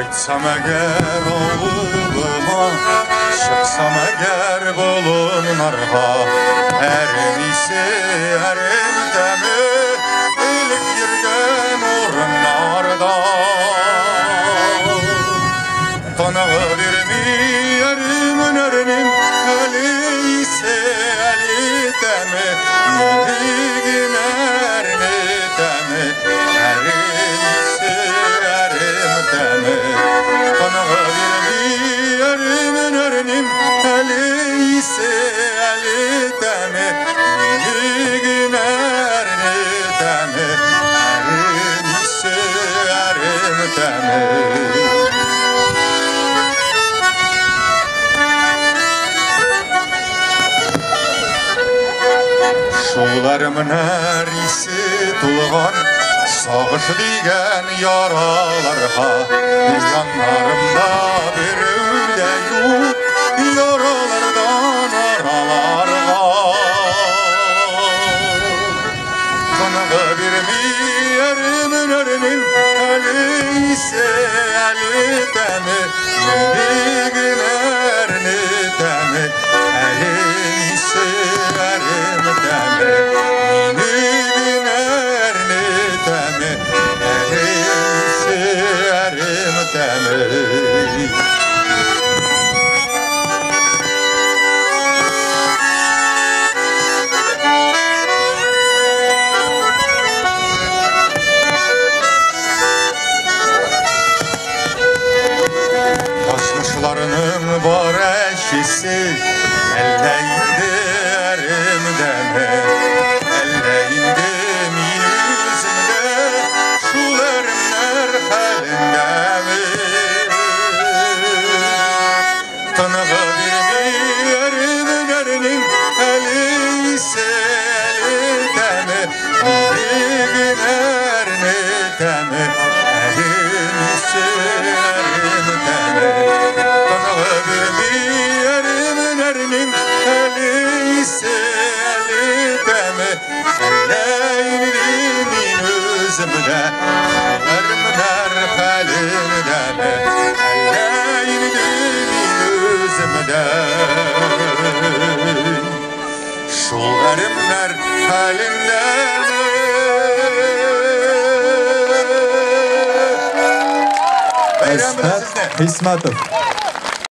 Gitsem eğer oğluma, çıksam eğer bulunarha, erimisi erimde mi, ilk girgen orunlarda. Tanığı vermi erimin erinin, eli ise eli demi, miligin erini demi, erimisi erim demi. Tanığı vermi erimin erinin, eli ise eli demi, miligin erini demi, erimisi erim demi. Şularımın erisi tulğan, sağış digen yaralarha, yanlarımda bir öde yok, yaralardan aralarga. Tanığı vermi erimin erinin, eli ise eli demi, miligin erini demi, elin ise erim demi, miligin erini demi, elin ise erim demi. Basmışlarının var eşisi, elleyindi erim demi, elleyindi min yüzümde, şul erimler halinde mi? Tanığı vermi erimin erinin, eli ise eli demi, miligin erini demi, elin ise erim demi. Tanığı vermi erimin erinin, eli ise eli demi, elleyindi min yüzümde, erimler halinde mi? Elleyindi min yüzümde, şul erimler halinde mi? Esnaf Hismatov.